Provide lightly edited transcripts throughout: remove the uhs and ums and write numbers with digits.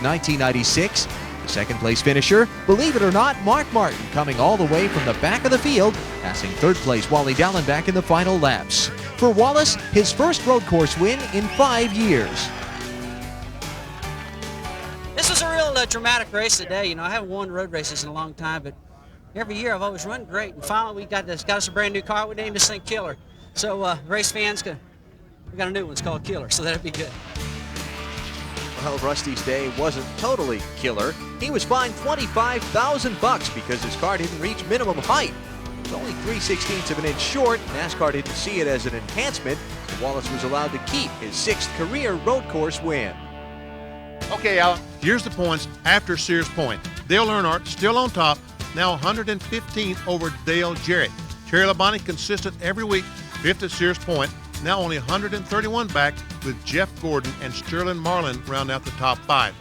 1996. The second place finisher, believe it or not, Mark Martin coming all the way from the back of the field, passing third place Wally Dallenbach in the final laps. For Wallace, his first road course win in 5 years. This was a real dramatic race today. You know, I haven't won road races in a long time, but every year I've always run great. And finally, we got us a brand new car. We named this thing Killer. So race fans, we got a new one. It's called Killer, so that'd be good. Well, Rusty's day wasn't totally killer. He was fined $25,000 because his car didn't reach minimum height. It was only 3/16 of an inch short. NASCAR didn't see it as an enhancement. Wallace was allowed to keep his 6th career road course win. Okay, Alan, here's the points after Sears Point. Dale Earnhardt still on top, now 115th over Dale Jarrett. Terry Labonte consistent every week, 5th at Sears Point, now only 131 back, with Jeff Gordon and Sterling Marlin round out the top 5.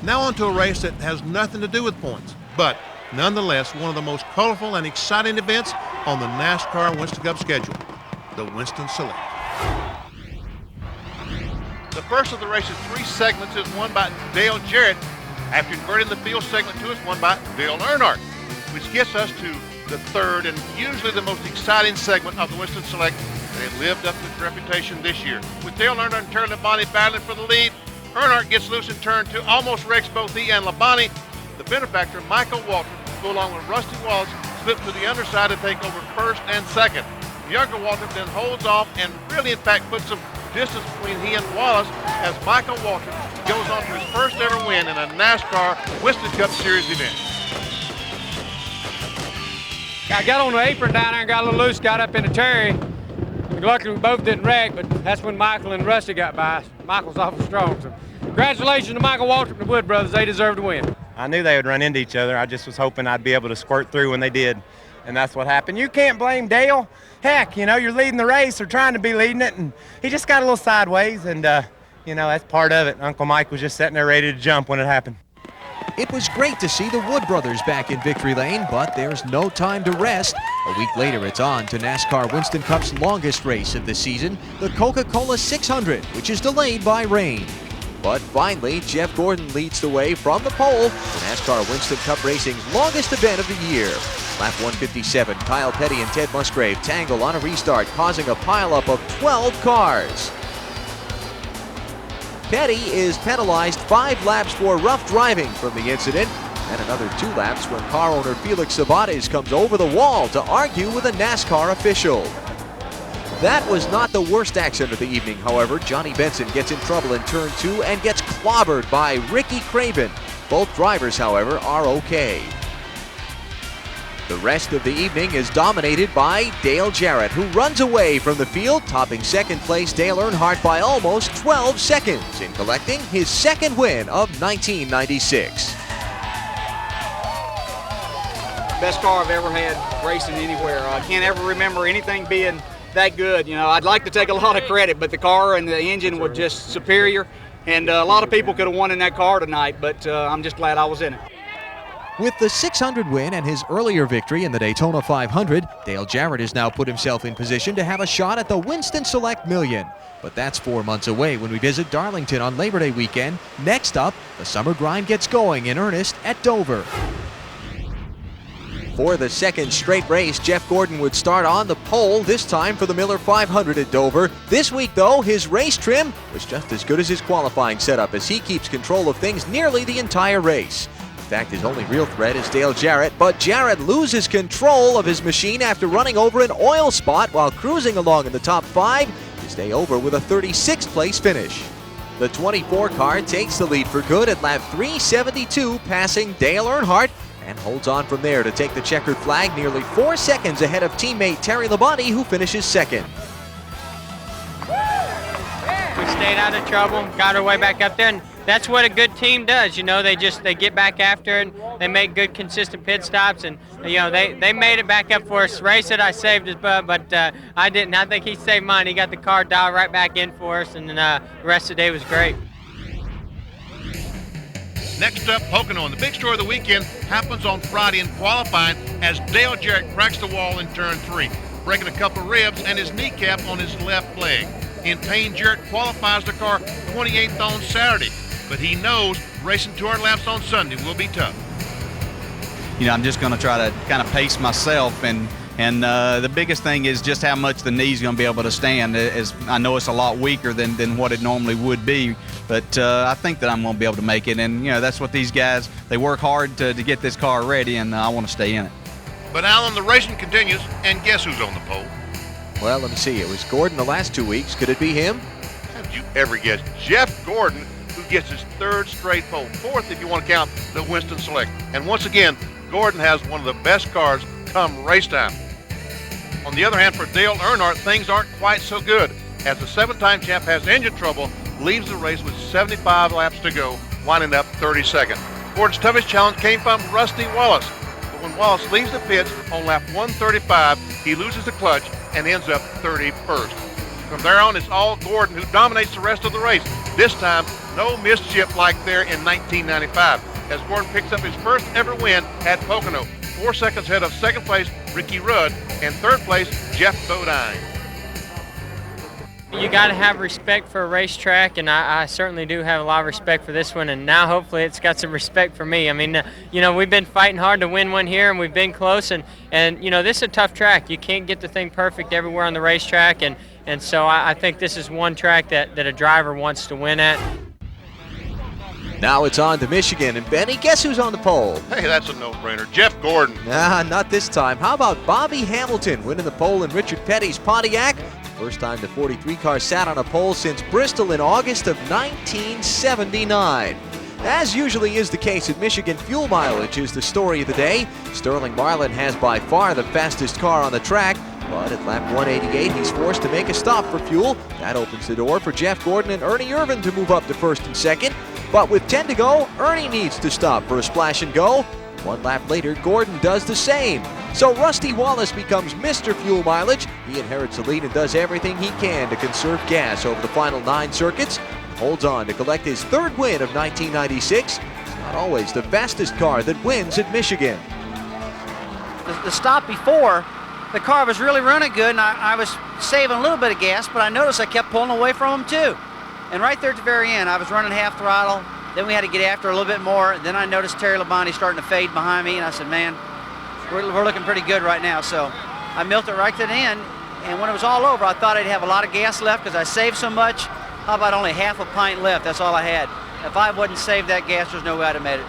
Now on to a race that has nothing to do with points, but nonetheless one of the most colorful and exciting events on the NASCAR Winston Cup schedule, the Winston Select. The first of the race's 3 segments is won by Dale Jarrett after converting the field segment 2 is won by Dale Earnhardt, which gets us to the third and usually the most exciting segment of the Winston Select, and it lived up to its reputation this year. With Dale Earnhardt and Terry Labonte battling for the lead, Earnhardt gets loose in turn 2, almost wrecks both he and Labonte. The benefactor, Michael Waltrip, who along with Rusty Wallace, slipped to the underside to take over first and second. Younger Waltrip then holds off and really, in fact, puts some distance between he and Wallace as Michael Waltrip goes on to his first ever win in a NASCAR Winston Cup Series event. I got on the apron down there and got a little loose, got up into Terry. Luckily, we both didn't wreck, but that's when Michael and Rusty got by. Michael's awful strong, so congratulations to Michael Waltrip and the Wood brothers. They deserve to win. I knew they would run into each other. I just was hoping I'd be able to squirt through when they did, and that's what happened. You can't blame Dale. Heck, you know, you're leading the race or trying to be leading it, and he just got a little sideways, and, you know, that's part of it. Uncle Mike was just sitting there ready to jump when it happened. It was great to see the Wood brothers back in victory lane, but there's no time to rest. A week later, it's on to NASCAR Winston Cup's longest race of the season, the Coca-Cola 600, which is delayed by rain. But finally, Jeff Gordon leads the way from the pole for NASCAR Winston Cup Racing's longest event of the year. Lap 157, Kyle Petty and Ted Musgrave tangle on a restart, causing a pileup of 12 cars. Petty is penalized 5 laps for rough driving from the incident, and another 2 laps when car owner Felix Sabates comes over the wall to argue with a NASCAR official. That was not the worst accident of the evening, however. Johnny Benson gets in trouble in turn 2 and gets clobbered by Ricky Craven. Both drivers, however, are okay. The rest of the evening is dominated by Dale Jarrett, who runs away from the field, topping second place Dale Earnhardt by almost 12 seconds in collecting his 2nd win of 1996. Best car I've ever had racing anywhere. I can't ever remember anything being that good. You know, I'd like to take a lot of credit, but the car and the engine were just superior, and a lot of people could have won in that car tonight, but I'm just glad I was in it. With the 600 win and his earlier victory in the Daytona 500, Dale Jarrett has now put himself in position to have a shot at the Winston Select Million. But that's 4 months away when we visit Darlington on Labor Day weekend. Next up, the summer grind gets going in earnest at Dover. For the 2nd straight race, Jeff Gordon would start on the pole, this time for the Miller 500 at Dover. This week, though, his race trim was just as good as his qualifying setup as he keeps control of things nearly the entire race. In fact, his only real threat is Dale Jarrett, but Jarrett loses control of his machine after running over an oil spot while cruising along in the top 5 to stay over with a 36th place finish. The 24 car takes the lead for good at lap 372, passing Dale Earnhardt, and holds on from there to take the checkered flag nearly 4 seconds ahead of teammate Terry Labonte, who finishes 2nd. We stayed out of trouble, got our way back up there, and that's what a good team does. You know, they get back after it, and they make good, consistent pit stops, and you know they made it back up for us. Race it, I saved his butt, but I didn't. I think he saved mine. He got the car dialed right back in for us, and the rest of the day was great. Next up, Pocono, and the big story of the weekend happens on Friday in qualifying as Dale Jarrett cracks the wall in turn 3, breaking a couple of ribs and his kneecap on his left leg. In pain, Jarrett qualifies the car 28th on Saturday, but he knows racing 200 laps on Sunday will be tough. You know, I'm just going to try to kind of pace myself, and the biggest thing is just how much the knee's going to be able to stand. As I know it's a lot weaker than what it normally would be, but I think that I'm going to be able to make it. And, you know, that's what these guys, they work hard to get this car ready, and I want to stay in it. But Alan, the racing continues, and guess who's on the pole? Well, let me see. It was Gordon the last 2 weeks. Could it be him? Have you ever guessed Jeff Gordon, who gets his third straight pole, fourth if you want to count the Winston Select. And once again, Gordon has one of the best cars come race time. On the other hand, for Dale Earnhardt, things aren't quite so good, as the 7-time champ has engine trouble, leaves the race with 75 laps to go, winding up 32nd. Gordon's toughest challenge came from Rusty Wallace. But when Wallace leaves the pits on lap 135, he loses the clutch and ends up 31st. From there on, it's all Gordon who dominates the rest of the race. This time, no mischief like there in 1995, as Gordon picks up his first ever win at Pocono, 4 seconds ahead of second place Ricky Rudd and third place Jeff Bodine. You got to have respect for a racetrack, and I certainly do have a lot of respect for this one, and now hopefully it's got some respect for me. I mean, you know, we've been fighting hard to win one here, and we've been close, and you know, this is a tough track. You can't get the thing perfect everywhere on the racetrack, and so I think this is one track that a driver wants to win at. Now it's on to Michigan, and Benny, guess who's on the pole? Hey, that's a no-brainer. Jeff Gordon. Nah, not this time. How about Bobby Hamilton winning the pole in Richard Petty's Pontiac? First time the 43 car sat on a pole since Bristol in August of 1979. As usually is the case at Michigan, fuel mileage is the story of the day. Sterling Marlin has by far the fastest car on the track, but at lap 188 he's forced to make a stop for fuel. That opens the door for Jeff Gordon and Ernie Irvin to move up to first and second. But with 10 to go, Ernie needs to stop for a splash and go. 1 lap later, Gordon does the same. So Rusty Wallace becomes Mr. Fuel Mileage. He inherits the lead and does everything he can to conserve gas over the final 9 circuits. Holds on to collect his 3rd win of 1996. It's not always the fastest car that wins at Michigan. The stop before, the car was really running good, and I was saving a little bit of gas, but I noticed I kept pulling away from him too. And right there at the very end, I was running half throttle. Then we had to get after a little bit more. Then I noticed Terry Labonte starting to fade behind me, and I said, man, we're looking pretty good right now. So I milked it right to the end, and when it was all over, I thought I'd have a lot of gas left because I saved so much. How about only half a pint left? That's all I had. If I wouldn't save that gas, there's no way I'd have made it.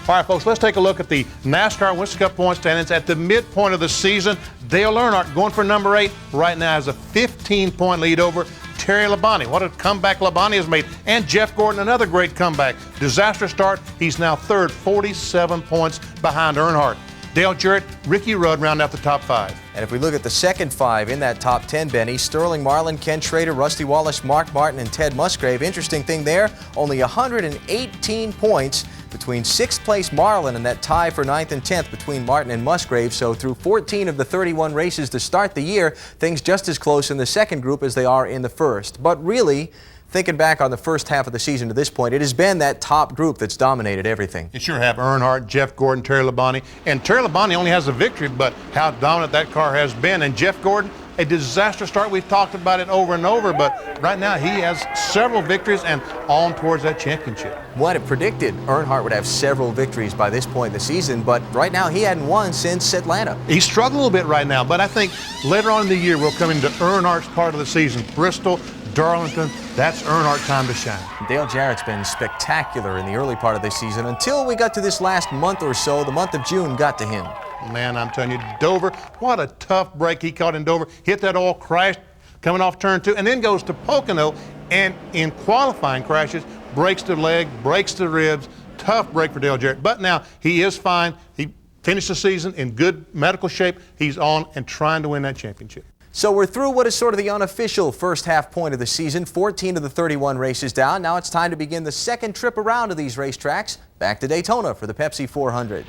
All right, folks, let's take a look at the NASCAR Winston Cup point standings at the midpoint of the season. Dale Earnhardt going for number 8 right now has a 15-point lead over Terry Labonte. What a comeback Labonte has made. And Jeff Gordon, another great comeback. Disaster start. He's now 3rd, 47 points behind Earnhardt. Dale Jarrett, Ricky Rudd round out the top 5. And if we look at the second 5 in that top 10, Benny, Sterling Marlin, Ken Schrader, Rusty Wallace, Mark Martin, and Ted Musgrave. Interesting thing there, only 118 points between 6th place Marlin and that tie for 9th and 10th between Martin and Musgrave. So through 14 of the 31 races to start the year, things just as close in the second group as they are in the first. But really, thinking back on the first half of the season to this point, it has been that top group that's dominated everything. You sure have. Earnhardt, Jeff Gordon, Terry Labonte. And Terry Labonte only has a victory, but how dominant that car has been. And Jeff Gordon, a disaster start. We've talked about it over and over, but right now he has several victories and on towards that championship. One had predicted Earnhardt would have several victories by this point in the season, but right now he hadn't won since Atlanta. He's struggling a little bit right now, but I think later on in the year we'll come into Earnhardt's part of the season. Bristol, Darlington, that's Earnhardt time to shine. Dale Jarrett's been spectacular in the early part of this season until we got to this last month or so. The month of June got to him. Man, I'm telling you, Dover, what a tough break he caught in Dover. Hit that oil, crashed, coming off turn 2, and then goes to Pocono, and in qualifying crashes, breaks the leg, breaks the ribs. Tough break for Dale Jarrett. But now he is fine. He finished the season in good medical shape. He's on and trying to win that championship. So we're through what is sort of the unofficial first half point of the season. 14 of the 31 races down. Now it's time to begin the second trip around to these racetracks. Back to Daytona for the Pepsi 400.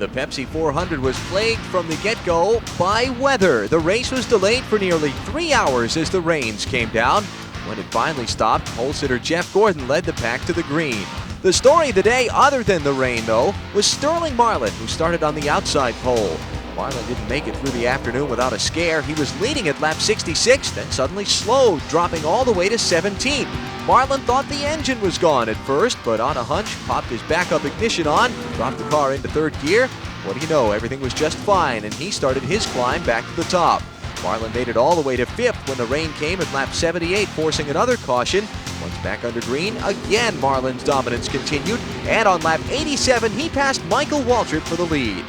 The Pepsi 400 was plagued from the get-go by weather. The race was delayed for nearly 3 hours as the rains came down. When it finally stopped, pole sitter Jeff Gordon led the pack to the green. The story of the day, other than the rain though, was Sterling Marlin, who started on the outside pole. Marlin didn't make it through the afternoon without a scare. He was leading at lap 66, then suddenly slowed, dropping all the way to 17th. Marlin thought the engine was gone at first, but on a hunch, popped his backup ignition on, dropped the car into third gear. What do you know, everything was just fine, and he started his climb back to the top. Marlin made it all the way to 5th when the rain came at lap 78, forcing another caution. Once back under green, again Marlin's dominance continued, and on lap 87, he passed Michael Waltrip for the lead.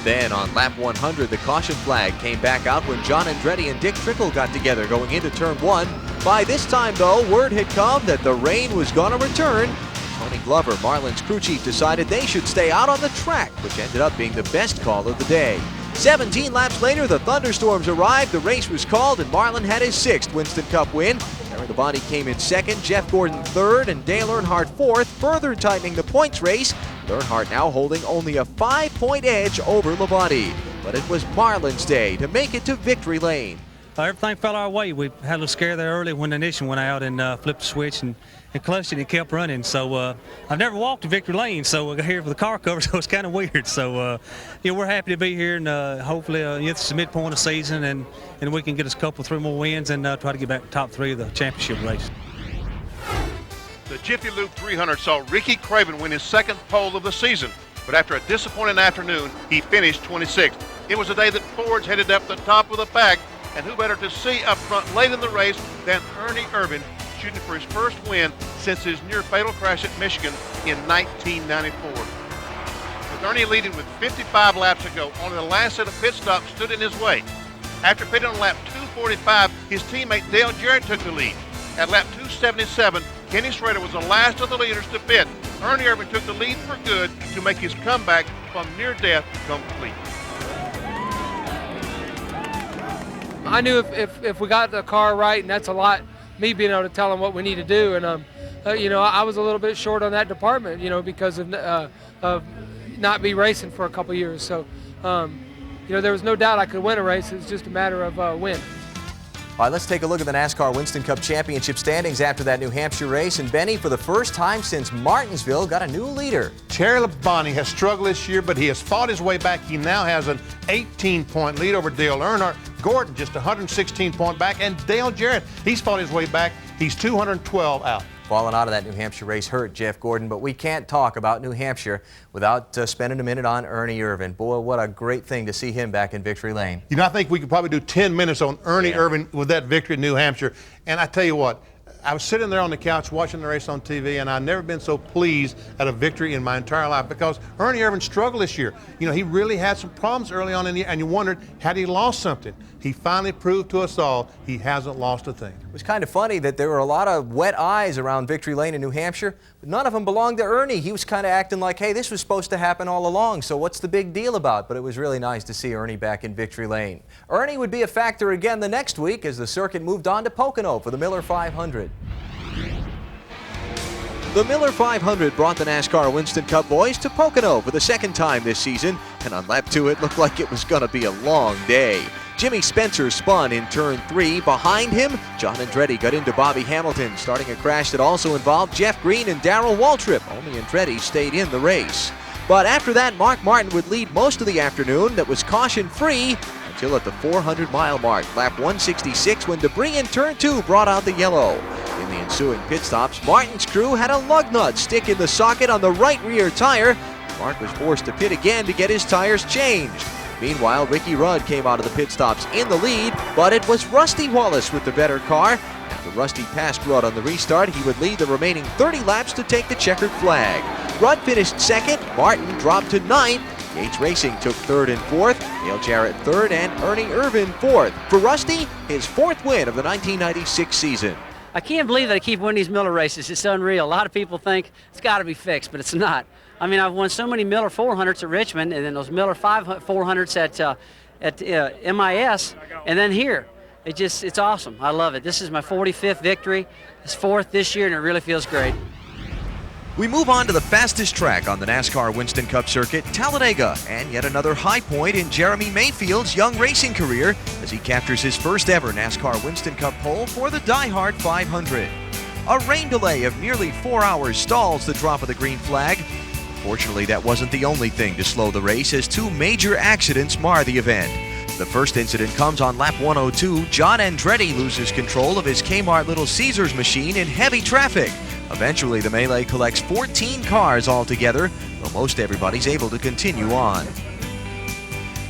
Then on lap 100, the caution flag came back out when John Andretti and Dick Trickle got together going into turn 1. By this time, though, word had come that the rain was going to return. Tony Glover, Marlin's crew chief, decided they should stay out on the track, which ended up being the best call of the day. 17 laps later, the thunderstorms arrived, the race was called, and Marlin had his 6th Winston Cup win. Harry Labonte came in 2nd, Jeff Gordon 3rd, and Dale Earnhardt 4th, further tightening the points race. Earnhardt now holding only a 5-point edge over Labonte. But it was Marlin's day to make it to victory lane. Everything fell our way. We had a little scare there early when the ignition went out and flipped the switch and clutched it and kept running. So I've never walked to victory lane, so I got here for the car cover, so it's kind of weird. So we're happy to be here, and hopefully it's the midpoint of the season, and we can get us a couple, 3 more wins and try to get back to top 3 of the championship race. The Jiffy Lube 300 saw Ricky Craven win his 2nd pole of the season, but after a disappointing afternoon, he finished 26th. It was a day that Fords headed up the top of the pack, and who better to see up front late in the race than Ernie Irvan, shooting for his first win since his near-fatal crash at Michigan in 1994. With Ernie leading with 55 laps to go, only the last set of pit stops stood in his way. After pitting on lap 245, his teammate Dale Jarrett took the lead. At lap 277, Kenny Schrader was the last of the leaders to pit. Ernie Irvan took the lead for good to make his comeback from near death complete. I knew if we got the car right, and that's a lot, me being able to tell them what we need to do, and I was a little bit short on that department, because of not be racing for a couple years. So, there was no doubt I could win a race. It was just a matter of when. All right, let's take a look at the NASCAR Winston Cup Championship standings after that New Hampshire race. And Benny, for the first time since Martinsville, got a new leader. Terry Labonte has struggled this year, but he has fought his way back. He now has an 18-point lead over Dale Earnhardt. Gordon just 116-point back, and Dale Jarrett, he's fought his way back. He's 212 out. Falling out of that New Hampshire race hurt Jeff Gordon, but we can't talk about New Hampshire without spending a minute on Ernie Irvan. Boy, what a great thing to see him back in victory lane. I think we could probably do 10 minutes on Ernie Irvan with that victory in New Hampshire. And I tell you what, I was sitting there on the couch watching the race on TV, and I've never been so pleased at a victory in my entire life, because Ernie Irvan struggled this year. He really had some problems early on in the year, and you wondered, had he lost something? He finally proved to us all he hasn't lost a thing. It was kind of funny that there were a lot of wet eyes around victory lane in New Hampshire, but none of them belonged to Ernie. He was kind of acting like, hey, this was supposed to happen all along, so what's the big deal about? But it was really nice to see Ernie back in victory lane. Ernie would be a factor again the next week as the circuit moved on to Pocono for the Miller 500. The Miller 500 brought the NASCAR Winston Cup boys to Pocono for the 2nd time this season, and on lap 2 it looked like it was going to be a long day. Jimmy Spencer spun in turn 3. Behind him, John Andretti got into Bobby Hamilton, starting a crash that also involved Jeff Green and Darrell Waltrip. Only Andretti stayed in the race. But after that, Mark Martin would lead most of the afternoon that was caution-free until at the 400-mile mark, lap 166, when debris in turn 2 brought out the yellow. In the ensuing pit stops, Martin's crew had a lug nut stick in the socket on the right rear tire. Mark was forced to pit again to get his tires changed. Meanwhile, Ricky Rudd came out of the pit stops in the lead, but it was Rusty Wallace with the better car. After Rusty passed Rudd on the restart, he would lead the remaining 30 laps to take the checkered flag. Rudd finished 2nd, Martin dropped to 9th, Yates Racing took 3rd and 4th, Dale Jarrett 3rd, and Ernie Irvan 4th. For Rusty, his 4th win of the 1996 season. I can't believe that I keep winning these Miller races. It's unreal. A lot of people think it's got to be fixed, but it's not. I mean, I've won so many Miller 400s at Richmond, and then those Miller 400s at MIS, and then here. It's awesome. I love it. This is my 45th victory. It's 4th this year, and it really feels great. We move on to the fastest track on the NASCAR Winston Cup circuit, Talladega, and yet another high point in Jeremy Mayfield's young racing career as he captures his first ever NASCAR Winston Cup pole for the DieHard 500. A rain delay of nearly 4 hours stalls the drop of the green flag. Fortunately, that wasn't the only thing to slow the race, as two major accidents mar the event. The first incident comes on lap 102. John Andretti loses control of his Kmart Little Caesars machine in heavy traffic. Eventually, the melee collects 14 cars altogether, though most everybody's able to continue on.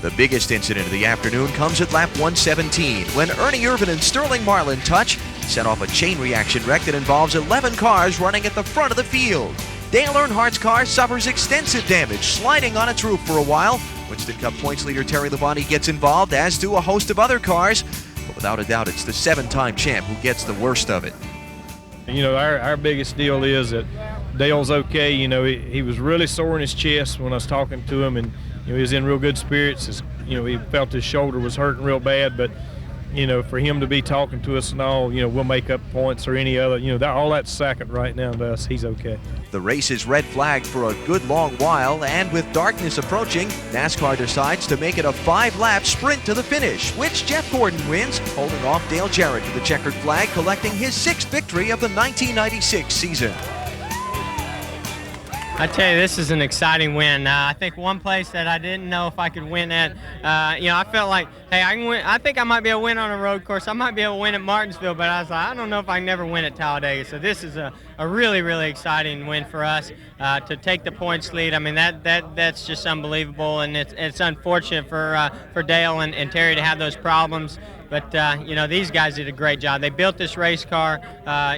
The biggest incident of the afternoon comes at lap 117, when Ernie Irvin and Sterling Marlin touch, set off a chain reaction wreck that involves 11 cars running at the front of the field. Dale Earnhardt's car suffers extensive damage, sliding on its roof for a while. Winston Cup points leader Terry Labonte gets involved, as do a host of other cars. But without a doubt, it's the 7-time champ who gets the worst of it. You know, our biggest deal is that Dale's okay. You know, he was really sore in his chest when I was talking to him, and you know, he was in real good spirits. You know, he felt his shoulder was hurting real bad, but you know, for him to be talking to us and all, you know, we'll make up points or any other, you know, all that's second right now to us. He's okay. The race is red flagged for a good long while, and with darkness approaching, NASCAR decides to make it a 5-lap sprint to the finish, which Jeff Gordon wins, holding off Dale Jarrett to the checkered flag, collecting his 6th victory of the 1996 season. I tell you, this is an exciting win. I think one place that I didn't know if I could win at, you know, I felt like, hey, I can win. I think I might be able to win on a road course. I might be able to win at Martinsville, but I was like, I don't know if I can never win at Talladega. So this is a really, really exciting win for us to take the points lead. I mean, that's just unbelievable, and it's unfortunate for Dale and Terry to have those problems. But, you know, these guys did a great job. They built this race car,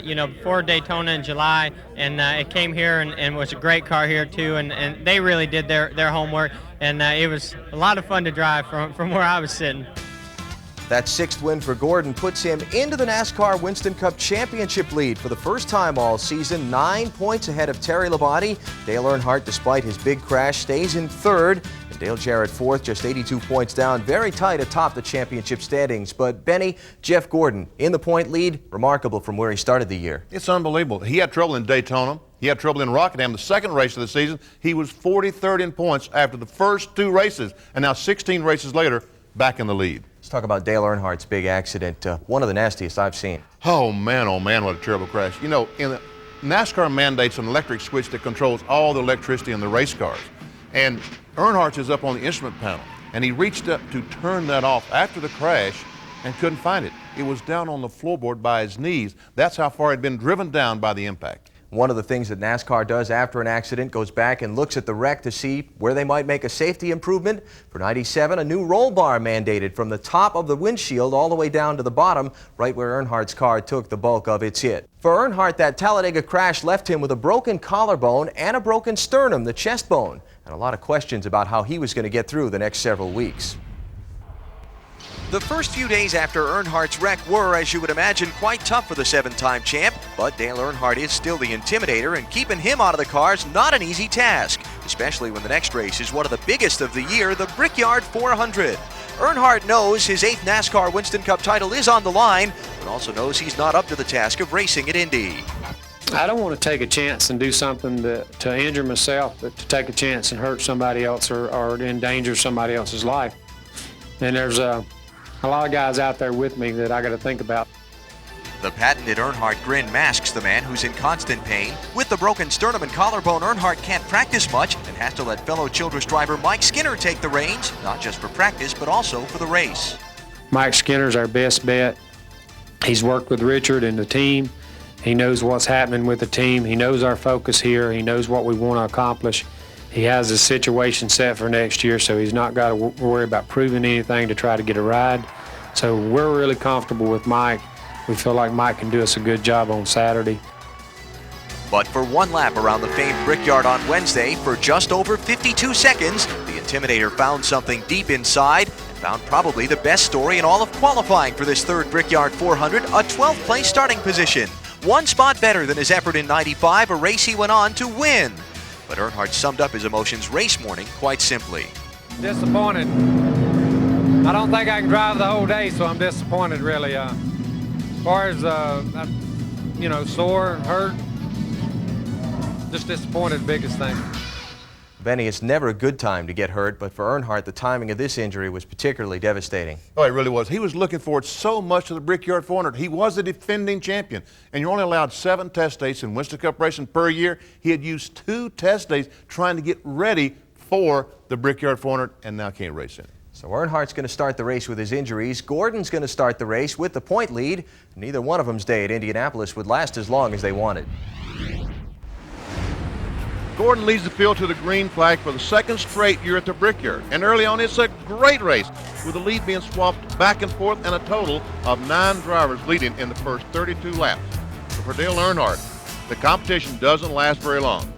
you know, before Daytona in July, and it came here and was a great car here, too. And they really did their homework, and it was a lot of fun to drive from where I was sitting. That 6th win for Gordon puts him into the NASCAR Winston Cup Championship lead for the first time all season, 9 points ahead of Terry Labonte. Dale Earnhardt, despite his big crash, stays in 3rd. And Dale Jarrett 4th, just 82 points down, very tight atop the championship standings. But Benny, Jeff Gordon in the point lead, remarkable from where he started the year. It's unbelievable. He had trouble in Daytona. He had trouble in Rockingham, the 2nd race of the season. He was 43rd in points after the first 2 races, and now 16 races later, back in the lead. Let's talk about Dale Earnhardt's big accident, one of the nastiest I've seen. Oh man, what a terrible crash. You know, NASCAR mandates an electric switch that controls all the electricity in the race cars. And Earnhardt is up on the instrument panel, and he reached up to turn that off after the crash and couldn't find it. It was down on the floorboard by his knees. That's how far it had been driven down by the impact. One of the things that NASCAR does after an accident goes back and looks at the wreck to see where they might make a safety improvement. For 97, a new roll bar mandated from the top of the windshield all the way down to the bottom, right where Earnhardt's car took the bulk of its hit. For Earnhardt, that Talladega crash left him with a broken collarbone and a broken sternum, the chest bone, and a lot of questions about how he was going to get through the next several weeks. The first few days after Earnhardt's wreck were, as you would imagine, quite tough for the 7-time champ, but Dale Earnhardt is still the intimidator, and keeping him out of the car is not an easy task, especially when the next race is one of the biggest of the year, the Brickyard 400. Earnhardt knows his 8th NASCAR Winston Cup title is on the line, but also knows he's not up to the task of racing at Indy. I don't want to take a chance and do something to injure myself, but to take a chance and hurt somebody else or endanger somebody else's life. And there's a lot of guys out there with me that I got to think about. The patented Earnhardt grin masks the man who's in constant pain. With the broken sternum and collarbone, Earnhardt can't practice much and has to let fellow Childress driver Mike Skinner take the reins, not just for practice, but also for the race. Mike Skinner's our best bet. He's worked with Richard and the team. He knows what's happening with the team. He knows our focus here. He knows what we want to accomplish. He has his situation set for next year, so he's not got to worry about proving anything to try to get a ride. So we're really comfortable with Mike. We feel like Mike can do us a good job on Saturday. But for one lap around the famed Brickyard on Wednesday, for just over 52 seconds, the Intimidator found something deep inside and found probably the best story in all of qualifying for this 3rd Brickyard 400, a 12th place starting position. One spot better than his effort in '95, a race he went on to win. But Earnhardt summed up his emotions race morning quite simply. Disappointed. I don't think I can drive the whole day, so I'm disappointed, really. As far as, sore, hurt, just disappointed, biggest thing. Benny, it's never a good time to get hurt, but for Earnhardt, the timing of this injury was particularly devastating. Oh, it really was. He was looking forward so much to the Brickyard 400. He was the defending champion, and you're only allowed 7 test days in Winston Cup racing per year. He had used 2 test days trying to get ready for the Brickyard 400, and now can't race in it. So Earnhardt's going to start the race with his injuries. Gordon's going to start the race with the point lead. Neither one of them's day at Indianapolis would last as long as they wanted. Gordon leads the field to the green flag for the 2nd straight year at the Brickyard. And early on, it's a great race, with the lead being swapped back and forth and a total of 9 drivers leading in the first 32 laps. But for Dale Earnhardt, the competition doesn't last very long.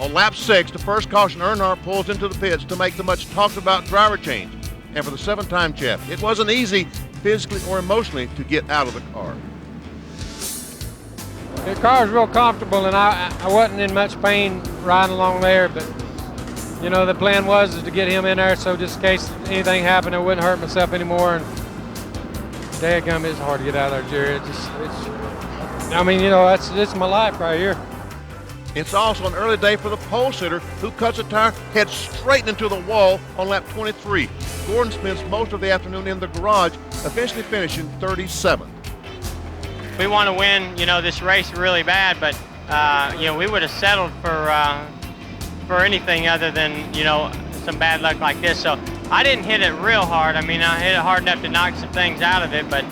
On lap 6, the first caution, Earnhardt pulls into the pits to make the much talked about driver change. And for the 7-time champ, it wasn't easy physically or emotionally to get out of the car. The car was real comfortable, and I wasn't in much pain riding along there, but you know, the plan was to get him in there so just in case anything happened, I wouldn't hurt myself anymore. And dadgum, it's hard to get out of there, Jerry. I mean, you know, it's my life right here. It's also an early day for the pole sitter, who cuts a tire, heads straight into the wall on lap 23. Gordon spends most of the afternoon in the garage, eventually finishing 37th. We want to win, you know, this race really bad, but you know, we would have settled for anything other than, you know, some bad luck like this. So I didn't hit it real hard. I mean, I hit it hard enough to knock some things out of it, but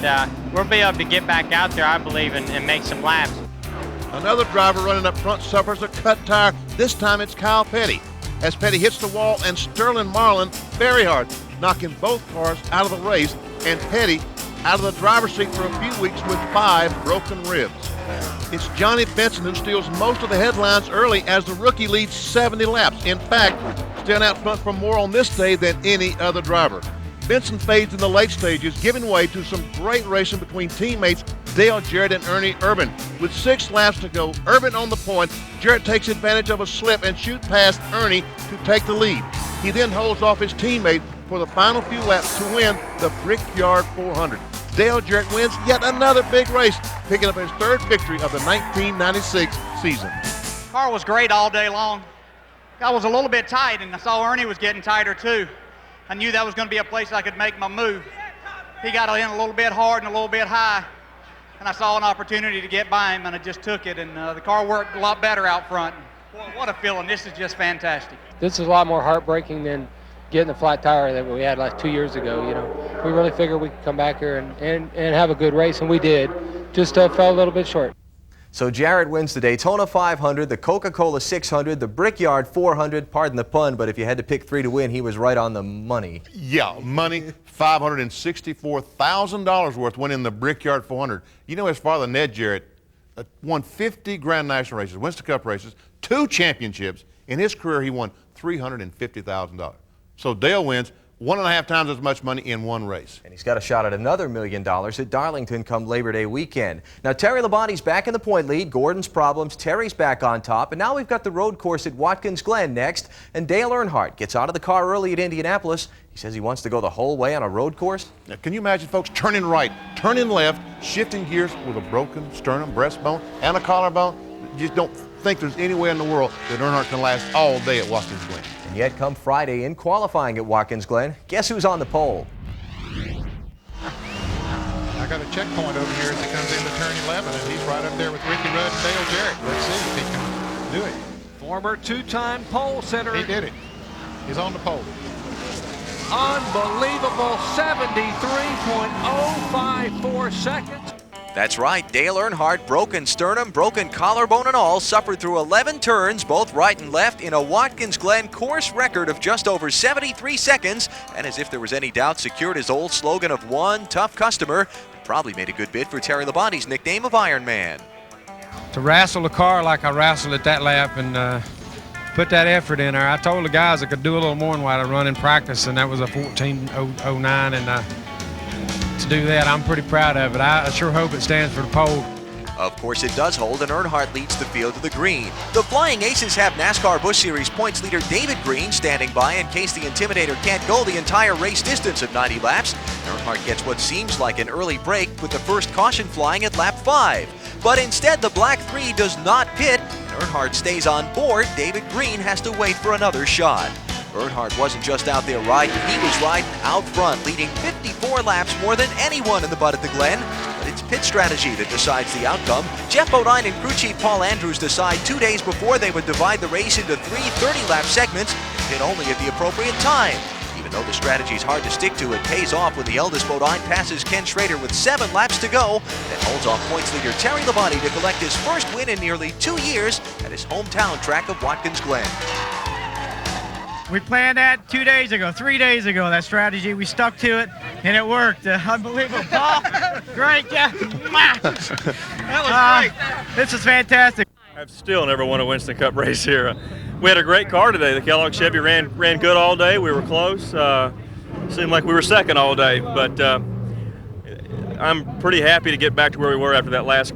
we'll be able to get back out there, I believe, and make some laps. Another driver running up front suffers a cut tire. This time it's Kyle Petty, as Petty hits the wall and Sterling Marlin very hard, knocking both cars out of the race, and Petty out of the driver's seat for a few weeks with 5 broken ribs. It's Johnny Benson who steals most of the headlines early as the rookie leads 70 laps. In fact, staying out front for more on this day than any other driver. Benson fades in the late stages, giving way to some great racing between teammates Dale Jarrett and Ernie Irvin. With 6 laps to go, Irvin on the point, Jarrett takes advantage of a slip and shoots past Ernie to take the lead. He then holds off his teammate for the final few laps to win the Brickyard 400. Dale Jarrett wins yet another big race, picking up his 3rd victory of the 1996 season. Car was great all day long. I was a little bit tight, and I saw Ernie was getting tighter too. I knew that was going to be a place I could make my move. He got in a little bit hard and a little bit high, and I saw an opportunity to get by him, and I just took it, and the car worked a lot better out front. Boy, what a feeling. This is just fantastic. This is a lot more heartbreaking than getting the flat tire that we had like 2 years ago. You know, we really figured we could come back here and have a good race, and we did. Just fell a little bit short. So Jarrett wins the Daytona 500, the Coca-Cola 600, the Brickyard 400, pardon the pun, but if you had to pick 3 to win, he was right on the money. Yeah, money, $564,000 worth winning the Brickyard 400. You know, his father, Ned Jarrett, won 50 Grand National races, Winston Cup races, 2 championships. In his career, he won $350,000. So Dale wins 1.5 times as much money in 1 race. And he's got a shot at another $1 million at Darlington come Labor Day weekend. Now, Terry Labonte's back in the point lead. Gordon's problems. Terry's back on top. And now we've got the road course at Watkins Glen next. And Dale Earnhardt gets out of the car early at Indianapolis. He says he wants to go the whole way on a road course. Now, can you imagine, folks, turning right, turning left, shifting gears with a broken sternum, breastbone, and a collarbone? You just don't think there's any way in the world that Earnhardt can last all day at Watkins Glen. And yet, come Friday in qualifying at Watkins Glen, guess who's on the pole? I got a checkpoint over here as he comes into turn 11, and he's right up there with Ricky Rudd and Dale Jarrett. Let's see if he can do it. Former 2-time pole sitter. He did it. He's on the pole. Unbelievable 73.054 seconds. That's right, Dale Earnhardt, broken sternum, broken collarbone and all, suffered through 11 turns, both right and left, in a Watkins Glen course record of just over 73 seconds, and as if there was any doubt, secured his old slogan of one tough customer, and probably made a good bid for Terry Labonte's nickname of Iron Man. To wrestle the car like I wrestled at that lap and put that effort in there, I told the guys I could do a little more than what I run in practice, and that was a 14.09, and to do that, I'm pretty proud of it. I sure hope it stands for the pole. Of course it does hold, and Earnhardt leads the field to the green. The Flying Aces have NASCAR Busch Series points leader David Green standing by in case the Intimidator can't go the entire race distance of 90 laps. Earnhardt gets what seems like an early break with the first caution flying at lap 5. But instead, the Black 3 does not pit, and Earnhardt stays on board, David Green has to wait for another shot. Earnhardt wasn't just out there riding, he was riding out front, leading 54 laps more than anyone in the bud at the Glen. But it's pit strategy that decides the outcome. Jeff Bodine and crew chief Paul Andrews decide 2 days before they would divide the race into 3 30-lap segments, hit only at the appropriate time. Even though the strategy is hard to stick to, it pays off when the eldest Bodine passes Ken Schrader with 7 laps to go, then holds off points leader Terry Labonte to collect his first win in nearly 2 years at his hometown track of Watkins Glen. We planned that 2 days ago, 3 days ago, that strategy. We stuck to it, and it worked. Unbelievable. Paul, great, Jeff. That was great. This is fantastic. I've still never won a Winston Cup race here. We had a great car today. The Kellogg Chevy ran good all day. We were close. Seemed like we were second all day, but I'm pretty happy to get back to where we were after that last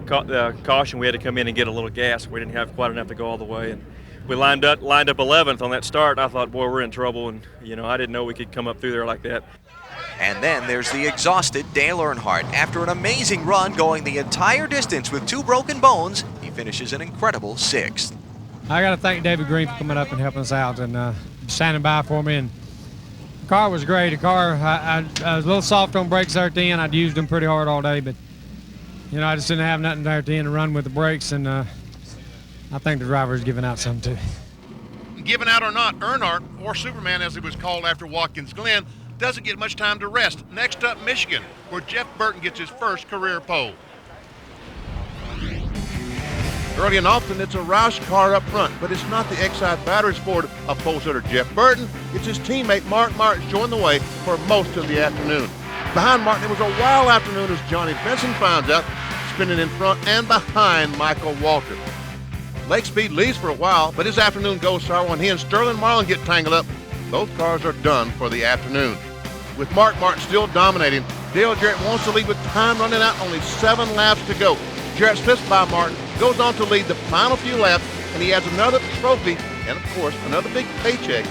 caution. We had to come in and get a little gas. We didn't have quite enough to go all the way. And we lined up 11th on that start, and I thought, boy, we're in trouble, and I didn't know we could come up through there like that. And then there's the exhausted Dale Earnhardt. After an amazing run going the entire distance with 2 broken bones, he finishes an incredible 6th. I got to thank David Green for coming up and helping us out and standing by for me. And the car was great. The car, I was a little soft on brakes there at the end. I'd used them pretty hard all day, but I just didn't have nothing there at the end to run with the brakes, and I think the driver's giving out some too. Given out or not, Earnhardt, or Superman as he was called after Watkins Glen, doesn't get much time to rest. Next up, Michigan, where Jeff Burton gets his first career pole. Early and often, it's a Roush car up front, but it's not the Exide battery sport of pole sitter Jeff Burton. It's his teammate Mark Martin showing the way for most of the afternoon. Behind Martin, it was a wild afternoon as Johnny Benson finds out, spinning in front and behind Michael Walter. Lake Speed leads for a while, but his afternoon goes sour when he and Sterling Marlin get tangled up. Both cars are done for the afternoon. With Mark Martin still dominating, Dale Jarrett wants to lead with time running out, only 7 laps to go. Jarrett slips by Martin, goes on to lead the final few laps, and he adds another trophy and, of course, another big paycheck